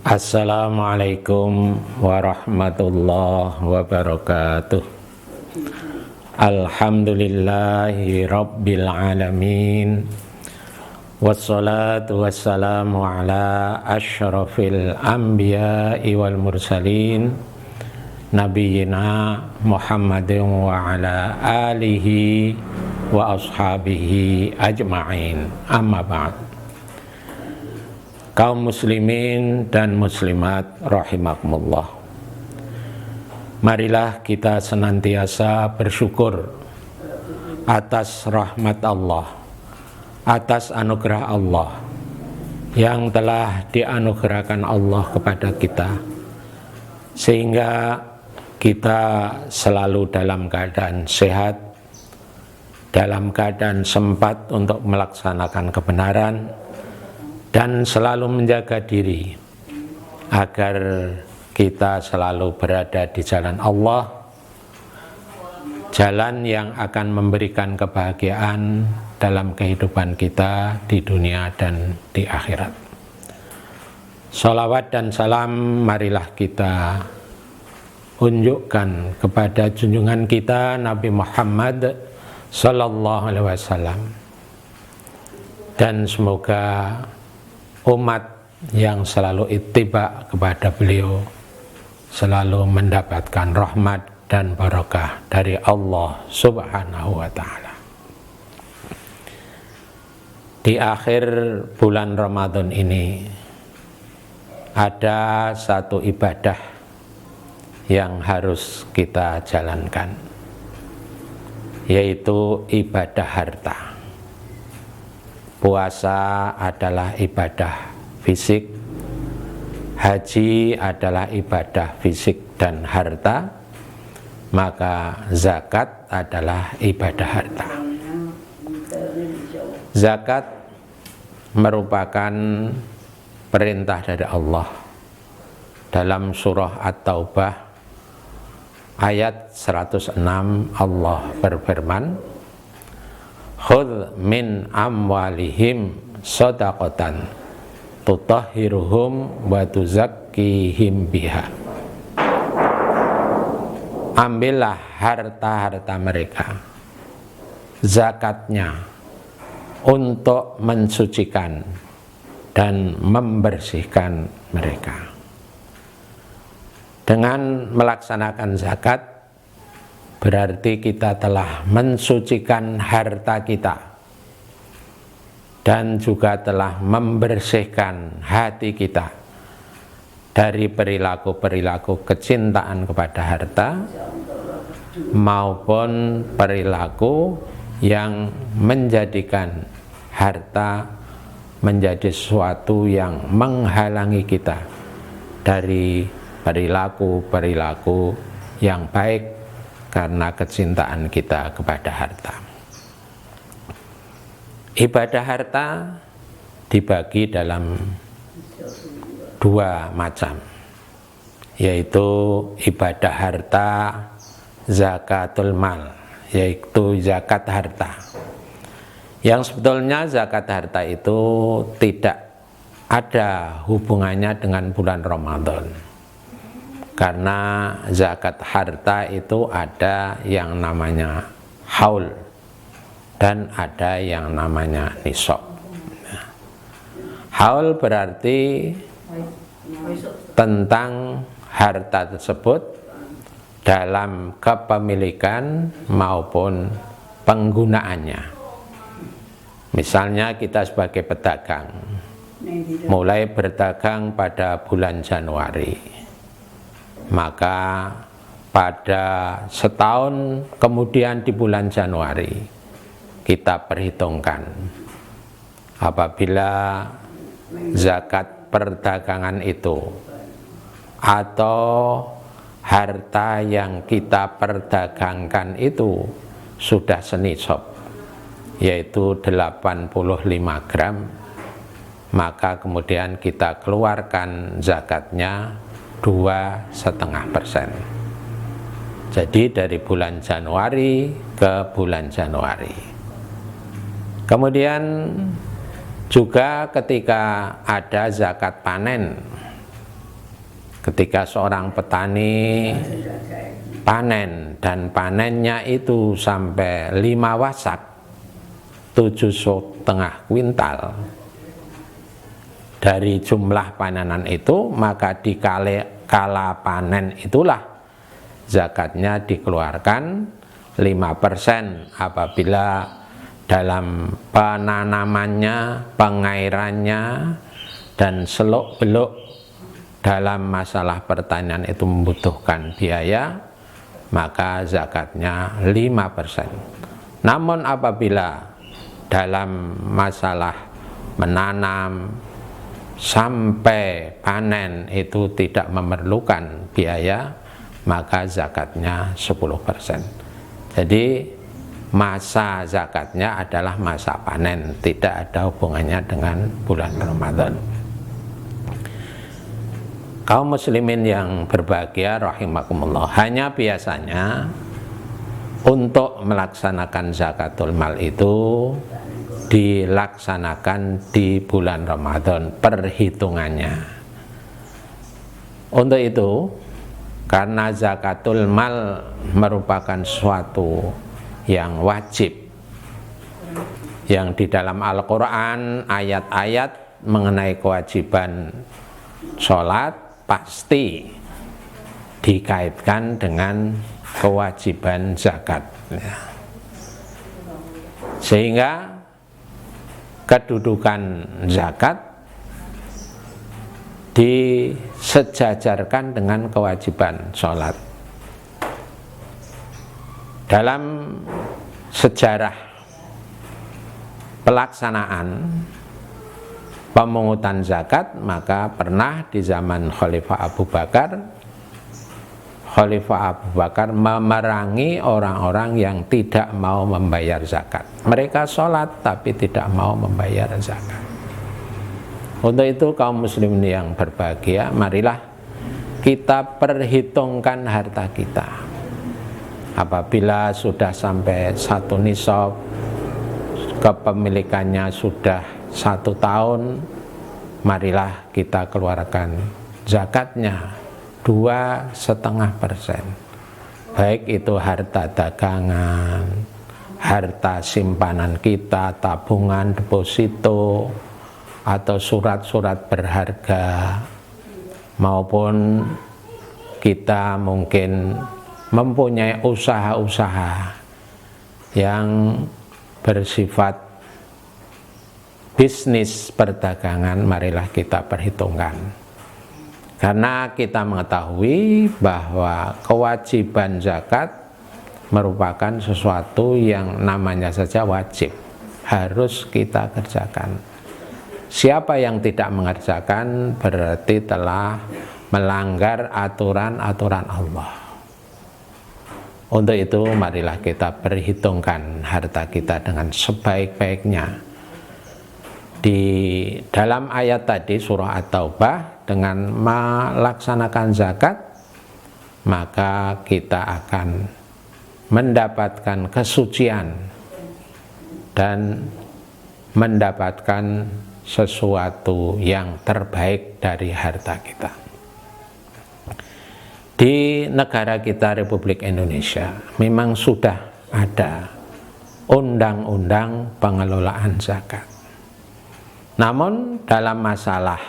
Assalamualaikum warahmatullahi wabarakatuh. Alhamdulillahi rabbil alamin. Wassalatu wassalamu ala asyrafil anbiya'i wal mursalin Nabiyyina Muhammadin wa ala alihi wa ashabihi ajma'in. Amma ba'd. Kaum muslimin dan muslimat rahimakumullah, marilah kita senantiasa bersyukur atas rahmat Allah, atas anugerah Allah yang telah dianugerahkan Allah kepada kita, sehingga kita selalu dalam keadaan sehat, dalam keadaan sempat untuk melaksanakan kebenaran, dan selalu menjaga diri agar kita selalu berada di jalan Allah, jalan yang akan memberikan kebahagiaan dalam kehidupan kita di dunia dan di akhirat. Salawat dan salam marilah kita unjukkan kepada junjungan kita Nabi Muhammad sallallahu alaihi wasallam, dan semoga umat yang selalu ittiba kepada beliau selalu mendapatkan rahmat dan barakah dari Allah Subhanahu wa ta'ala. Di akhir bulan Ramadan ini ada satu ibadah yang harus kita jalankan, yaitu ibadah harta. Puasa adalah ibadah fisik, haji adalah ibadah fisik dan harta, maka zakat adalah ibadah harta. Zakat merupakan perintah dari Allah. Dalam surah At-Taubah ayat 106 Allah berfirman, khudh min amwalihim shadaqatan tutahhiruhum wa tuzakkihim biha. Ambillah harta-harta mereka, zakatnya, untuk mensucikan dan membersihkan mereka. Dengan melaksanakan zakat berarti kita telah mensucikan harta kita dan juga telah membersihkan hati kita dari perilaku-perilaku kecintaan kepada harta maupun perilaku yang menjadikan harta menjadi sesuatu yang menghalangi kita dari perilaku-perilaku yang baik karena kecintaan kita kepada harta. Ibadah harta dibagi dalam dua macam, yaitu ibadah harta zakatul mal, yaitu zakat harta. Yang sebetulnya zakat harta itu tidak ada hubungannya dengan bulan Ramadan, karena zakat harta itu ada yang namanya haul dan ada yang namanya nisab. Haul berarti tentang harta tersebut dalam kepemilikan maupun penggunaannya. Misalnya kita sebagai pedagang mulai berdagang pada bulan Januari, maka pada setahun kemudian di bulan Januari kita perhitungkan apabila zakat perdagangan itu atau harta yang kita perdagangkan itu sudah senisab, yaitu 85 gram, maka kemudian kita keluarkan zakatnya 2,5%. Jadi dari bulan Januari ke bulan Januari. Kemudian juga ketika ada zakat panen, Ketika seorang petani panen dan panennya itu sampai 5 wasak, 7,5 kuintal, dari jumlah panenan itu maka di kala panen itulah zakatnya dikeluarkan 5% apabila dalam penanamannya, pengairannya, dan seluk-beluk dalam masalah pertanian itu membutuhkan biaya, maka zakatnya 5%. Namun apabila dalam masalah menanam sampai panen itu tidak memerlukan biaya, maka zakatnya 10%. Jadi masa zakatnya adalah masa panen, tidak ada hubungannya dengan bulan Ramadan. Kaum muslimin yang berbahagia rahimakumullah, hanya biasanya untuk melaksanakan zakatul mal itu dilaksanakan di bulan Ramadan perhitungannya. Untuk itu, karena zakatul mal merupakan suatu yang wajib, yang di dalam Al-Quran ayat-ayat mengenai kewajiban sholat pasti dikaitkan dengan kewajiban zakat, sehingga kedudukan zakat disejajarkan dengan kewajiban sholat. Dalam sejarah pelaksanaan pemungutan zakat, maka pernah di zaman Khalifah Abu Bakar memerangi orang-orang yang tidak mau membayar zakat. Mereka sholat tapi tidak mau membayar zakat. Untuk itu kaum muslimin yang berbahagia, marilah kita perhitungkan harta kita. Apabila sudah sampai 1 nisab, kepemilikannya sudah 1 tahun, marilah kita keluarkan zakatnya 2,5%. Baik itu harta dagangan, harta simpanan kita, tabungan, deposito, atau surat-surat berharga, maupun kita mungkin mempunyai usaha-usaha yang bersifat bisnis perdagangan, marilah kita perhitungkan. Karena kita mengetahui bahwa kewajiban zakat merupakan sesuatu yang namanya saja wajib, harus kita kerjakan. Siapa yang tidak mengerjakan berarti telah melanggar aturan-aturan Allah. Untuk itu marilah kita perhitungkan harta kita dengan sebaik-baiknya. Di dalam ayat tadi surah At-Taubah, dengan melaksanakan zakat maka kita akan mendapatkan kesucian dan mendapatkan sesuatu yang terbaik dari harta kita. Di negara kita Republik Indonesia memang sudah ada undang-undang pengelolaan zakat. Namun dalam masalah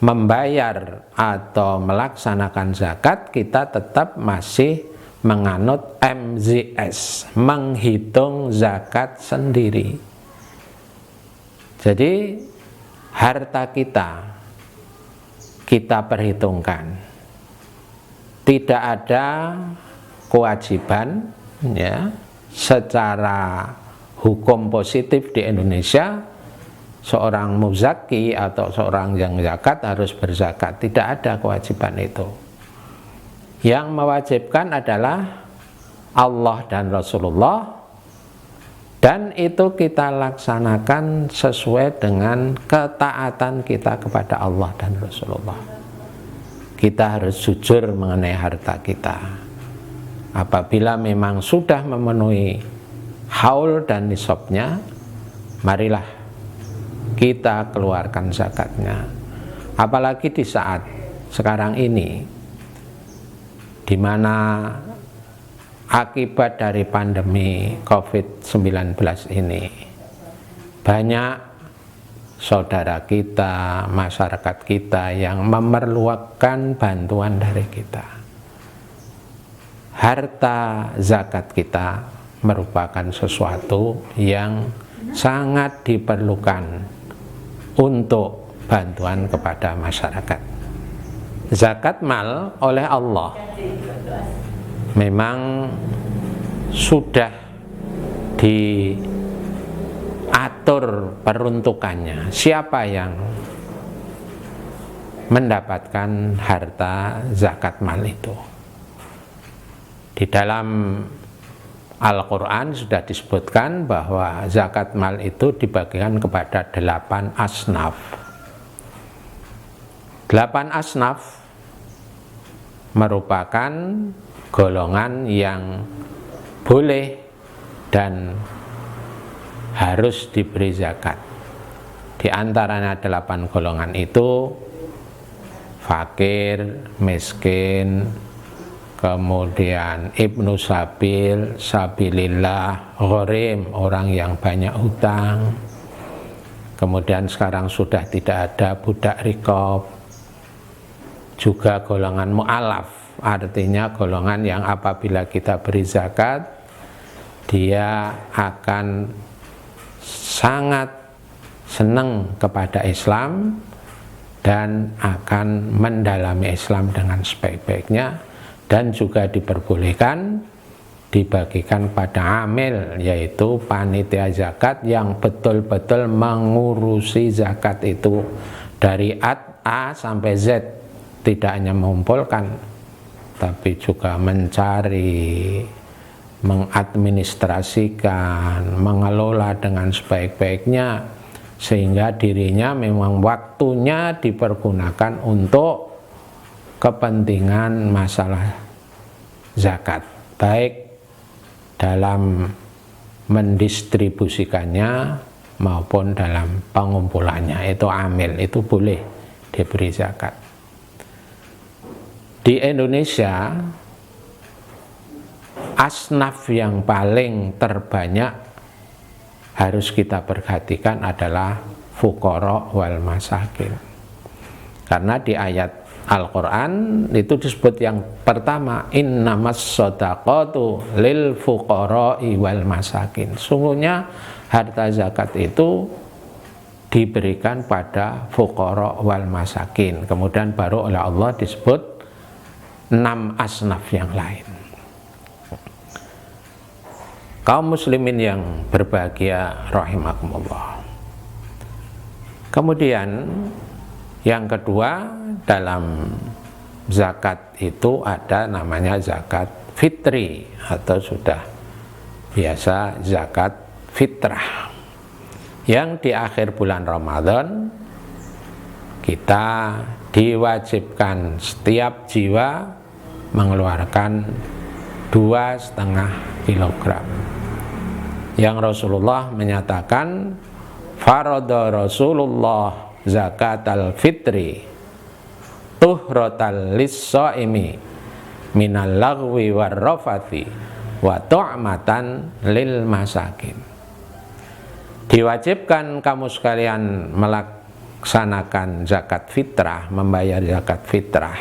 membayar atau melaksanakan zakat, kita tetap masih menganut MZS, menghitung zakat sendiri. Jadi harta kita perhitungkan. Tidak ada kewajiban ya secara hukum positif di Indonesia seorang muzaki atau seorang yang zakat harus berzakat. Tidak ada kewajiban itu. Yang mewajibkan adalah Allah dan Rasulullah, dan itu kita laksanakan sesuai dengan ketaatan kita kepada Allah dan Rasulullah. Kita harus jujur mengenai harta kita. Apabila memang sudah memenuhi haul dan nisabnya, marilah kita keluarkan zakatnya. Apalagi di saat sekarang ini, di mana akibat dari pandemi COVID-19 ini banyak saudara kita, masyarakat kita yang memerlukan bantuan dari kita. Harta zakat kita merupakan sesuatu yang sangat diperlukan untuk bantuan kepada masyarakat. Zakat mal oleh Allah memang sudah diatur peruntukannya. Siapa yang mendapatkan harta zakat mal itu? Di dalam Al-Quran sudah disebutkan bahwa zakat mal itu dibagikan kepada 8 asnaf. 8 asnaf merupakan golongan yang boleh dan harus diberi zakat. Di antaranya 8 golongan itu fakir, miskin, kemudian ibnu sabil, sabilillah, gharim, orang yang banyak hutang. Kemudian sekarang sudah tidak ada budak rikab. Juga golongan mu'alaf, artinya golongan yang apabila kita beri zakat, dia akan sangat senang kepada Islam dan akan mendalami Islam dengan sebaik-baiknya, dan juga diperbolehkan dibagikan pada amil, yaitu panitia zakat yang betul-betul mengurusi zakat itu dari A sampai Z, tidak hanya mengumpulkan tapi juga mencari, mengadministrasikan, mengelola dengan sebaik-baiknya, sehingga dirinya memang waktunya dipergunakan untuk kepentingan masalah zakat, baik dalam mendistribusikannya maupun dalam pengumpulannya. Itu amil, itu boleh diberi zakat. Di Indonesia, asnaf yang paling terbanyak harus kita perhatikan adalah fuqara wal masakin. Karena di ayat Al-Quran itu disebut yang pertama, innamas shadaqatu lil fuqara'i wal masakin. Sungguhnya harta zakat itu diberikan pada fuqara wal masakin. Kemudian baru oleh Allah disebut 6 asnaf yang lain. Kaum muslimin yang berbahagia rahimakumullah. Kemudian yang kedua, dalam zakat itu ada namanya zakat fitri, atau sudah biasa zakat fitrah, yang di akhir bulan Ramadan kita diwajibkan setiap jiwa mengeluarkan 2,5 kilogram, yang Rasulullah menyatakan farada Rasulullah zakatal fitri tuhrotal lis-shaimi minal lagwi warrafati wa tu'matan lil masakin. Diwajibkan kamu sekalian melaksanakan zakat fitrah, membayar zakat fitrah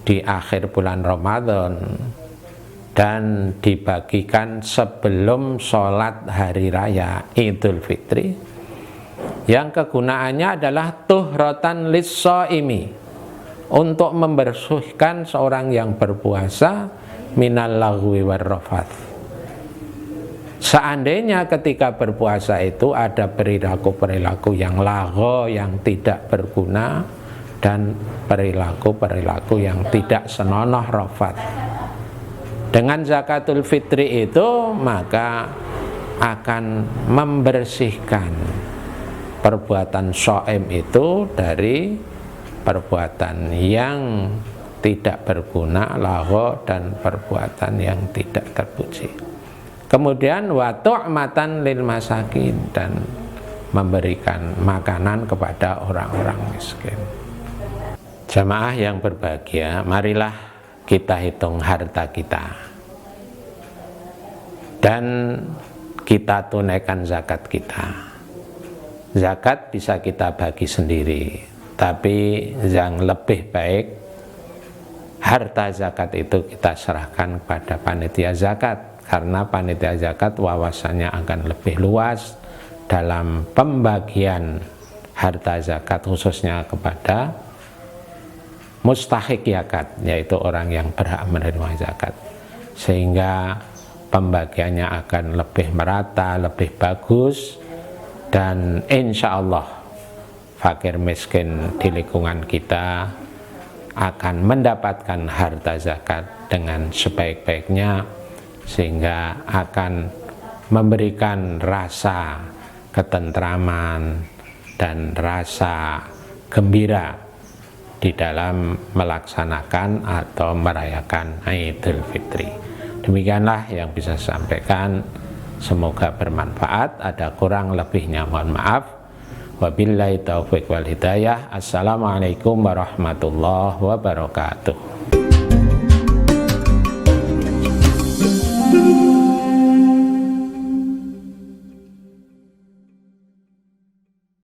di akhir bulan Ramadan dan dibagikan sebelum sholat hari raya Idul Fitri, yang kegunaannya adalah tuhrotan lis-shaimi, untuk membersihkan seorang yang berpuasa minal lagwi warrafath. Seandainya ketika berpuasa itu ada perilaku-perilaku yang lagho, yang tidak berguna, dan perilaku-perilaku yang tidak senonoh rafat, dengan zakatul fitri itu maka akan membersihkan perbuatan shaim itu dari perbuatan yang tidak berguna, lagho, dan perbuatan yang tidak terpuji. Kemudian wa tu'matan lil masakin, dan memberikan makanan kepada orang-orang miskin. Jamaah yang berbahagia, marilah kita hitung harta kita dan kita tunaikan zakat kita. Zakat bisa kita bagi sendiri, tapi yang lebih baik harta zakat itu kita serahkan kepada panitia zakat, karena panitia zakat wawasannya akan lebih luas dalam pembagian harta zakat, khususnya kepada mustahik zakat, yaitu orang yang berhak menerima zakat, sehingga pembagiannya akan lebih merata, lebih bagus, dan insya Allah fakir miskin di lingkungan kita akan mendapatkan harta zakat dengan sebaik-baiknya, sehingga akan memberikan rasa ketentraman dan rasa gembira di dalam melaksanakan atau merayakan Idul Fitri. Demikianlah yang bisa saya sampaikan, semoga bermanfaat. Ada kurang lebihnya mohon maaf. Wabillahi taufiq wal hidayah. Assalamualaikum warahmatullahi wabarakatuh.